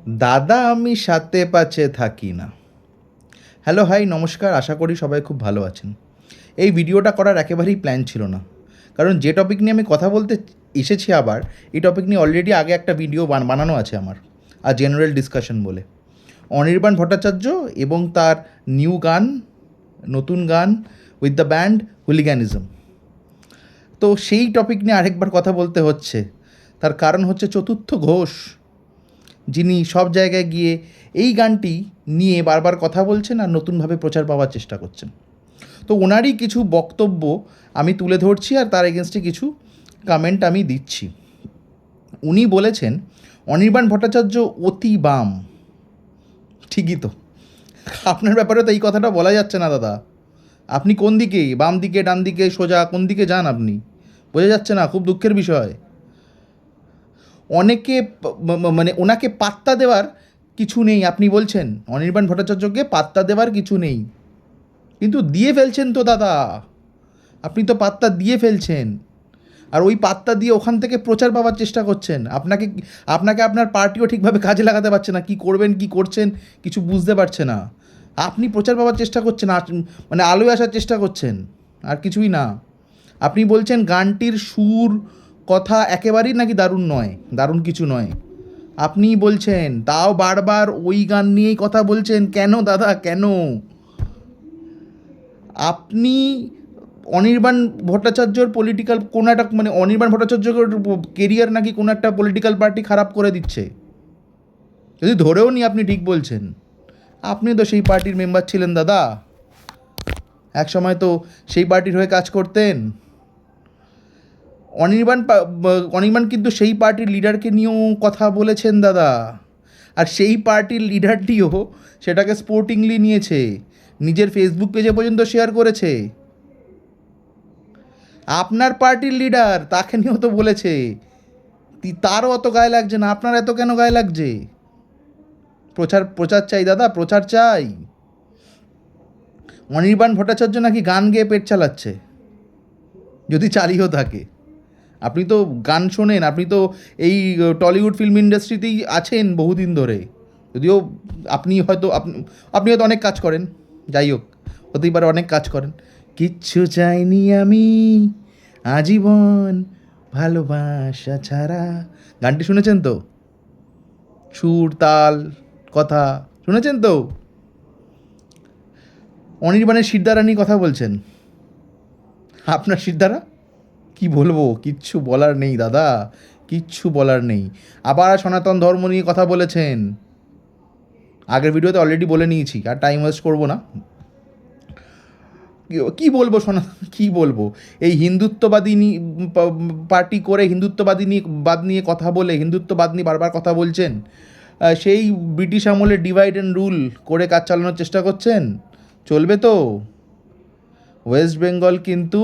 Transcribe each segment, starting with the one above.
দাদা আমি সাথে পাচ্ছে থাকি না। হ্যালো হাই নমস্কার, আশা করি সবাই খুব ভালো আছেন। এই ভিডিওটা করার একেবারেই প্ল্যান ছিল না, কারণ যে টপিক নিয়ে আমি কথা বলতে এসেছি আবার এই টপিক নিয়ে অলরেডি আগে একটা ভিডিও বানানো আছে আমার, আর জেনারেল ডিসকাশন বলে অনির্বাণ ভট্টাচার্য এবং তার নিউ গান, নতুন গান উইথ দ্য ব্যান্ড হুলিগ্যানিজম। তো সেই টপিক নিয়ে আরেকবার কথা বলতে হচ্ছে। তার কারণ হচ্ছে চতুর্থ ঘোষ, যিনি সব জায়গায় গিয়ে এই গানটি নিয়ে বারবার কথা বলছেন আর নতুনভাবে প্রচার পাওয়ার চেষ্টা করছেন। তো ওনারই কিছু বক্তব্য আমি তুলে ধরছি আর তার এগেনস্টে কিছু কমেন্ট আমি দিচ্ছি। উনি বলেছেন অনির্বাণ ভট্টাচার্য অতি বাম। ঠিকই তো, আপনার ব্যাপারে তো এই কথাটা বলা যাচ্ছে না দাদা। আপনি কোন দিকে, বাম দিকে, ডান দিকে, সোজা, কোন দিকে যান আপনি? বোঝা যাচ্ছে না, খুব দুঃখের বিষয়। অনেকে মানে ওনাকে পাত্তা দেওয়ার কিছু নেই আপনি বলছেন, অনির্বাণ ভট্টাচার্যকে পাত্তা দেওয়ার কিছু নেই, কিন্তু দিয়ে ফেলছেন তো দাদা। আপনি তো পাত্তা দিয়ে ফেলছেন, আর ওই পাত্তা দিয়ে ওখান থেকে প্রচার পাওয়ার চেষ্টা করছেন। আপনাকে আপনাকে আপনার পার্টিও ঠিকভাবে কাজে লাগাতে পারছে না, কী করবেন কী করছেন কিছু বুঝতে পারছে না। আপনি প্রচার পাওয়ার চেষ্টা করছেন, মানে আলোয় আসার চেষ্টা করছেন, আর কিছুই না। আপনি বলছেন গানটির সুর কথা একেবারেই নাকি দারুণ নয়, দারুণ কিছু নয় আপনি বলছেন, তাও বারবার ওই গান নিয়েই কথা বলছেন। কেন দাদা, কেন? আপনি অনির্বাণ ভট্টাচার্যর পলিটিক্যাল কোনো একটা, মানে অনির্বাণ ভট্টাচার্যর কেরিয়ার নাকি কোনো একটা পলিটিক্যাল পার্টি খারাপ করে দিচ্ছে, যদি ধরেও নি আপনি ঠিক বলছেন। আপনি তো সেই পার্টির মেম্বার ছিলেন দাদা, এক সময় তো সেই পার্টির হয়ে কাজ করতেন। অনির্বাণ কিন্তু সেই পার্টির লিডারকে নিয়েও কথা বলেছেন দাদা, আর সেই পার্টির লিডারটিও সেটাকে স্পোর্টিংলি নিয়েছে, নিজের ফেসবুক পেজে পর্যন্ত শেয়ার করেছে। আপনার পার্টির লিডার তাকে নিয়েও তো বলেছে, তারও অত গায়ে লাগছে না, আপনার এত কেন গায়ে লাগছে? প্রচার প্রচার চাই দাদা, প্রচার চাই। অনির্বাণ ভট্টাচার্য নাকি গান গেয়ে পেট চালাচ্ছে, যদি চালিয়েও থাকে। আপনি তো গান শোনেন, আপনি তো এই টলিউড ফিল্ম ইন্ডাস্ট্রিতেই আছেন বহুদিন ধরে, যদিও আপনি হয়তো অনেক কাজ করেন, যাই হোক, হতেই পারে অনেক কাজ করেন। কিচ্ছু চাইনি আমি আজীবন ভালোবাসা ছাড়া, গানটি শুনেছেন তো? সুর, তাল, কথা শুনেছেন তো? অনির্বাণের শিরদাঁড়া নিয়ে কথা বলছেন। আপনার শিরদাঁড়া কি বলবো, কিচ্ছু বলার নেই দাদা, কিচ্ছু বলার নেই। আবার সনাতন ধর্ম নিয়ে কথা বলেছেন, আগের ভিডিওতে অলরেডি বলে নিয়েছি, আর টাইম ওয়েস্ট করবো না। কী বলবো কী বলবো, এই হিন্দুত্ববাদী পার্টি করে হিন্দুত্ববাদী নিয়ে কথা বলে, হিন্দুত্ববাদ নিয়ে বারবার কথা বলছেন। সেই ব্রিটিশ আমলে ডিভাইড অ্যান্ড রুল করে কাজ চালানোর চেষ্টা করছেন। চলবে তো? ওয়েস্ট বেঙ্গল কিন্তু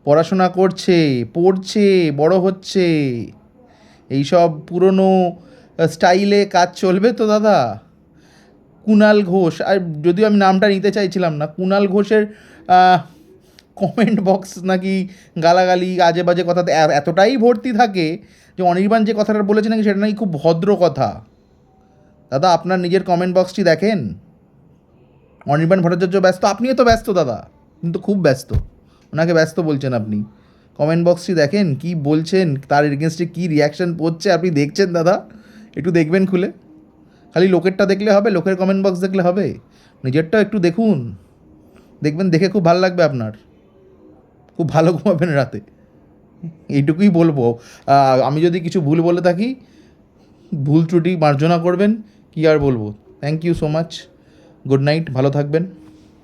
পড়াশোনা করছে, পড়ছে, বড় হচ্ছে। এইসব পুরনো স্টাইলে কাজ চলবে তো দাদা? কুণাল ঘোষ, আর যদিও আমি নামটা নিতে চাইছিলাম না, কুণাল ঘোষের কমেন্ট বক্স নাকি গালাগালি, আজে বাজে কথাতে এতটাই ভর্তি থাকে যে অনির্বাণ যে কথাটা বলেছে নাকি সেটা নাকি খুব ভদ্র কথা। দাদা আপনার নিজের কমেন্ট বক্সটি দেখেন। অনির্বাণ ভট্টাচার্য ব্যস্ত, আপনিও তো ব্যস্ত দাদা, কিন্তু খুব ব্যস্ত, ওনাকে ব্যস্ত বলছেন আপনি। কমেন্ট বক্সটি দেখেন কি বলছেন, তার এগেনস্টে কী রিয়াকশান পড়ছে আপনি দেখছেন দাদা, একটু দেখবেন খুলে। খালি লোকেরটা দেখলে হবে, লোকের কমেন্ট বক্স দেখলে হবে? নিজেরটাও একটু দেখুন, দেখবেন, দেখে খুব ভালো লাগবে আপনার, খুব ভালো ঘুমাবেন রাতে। এইটুকুই বলবো। আমি যদি কিছু ভুল বলে থাকি, ভুল ত্রুটি মার্জনা করবেন, কী আর বলবো। Thank you so much, good night, ভালো থাকবেন।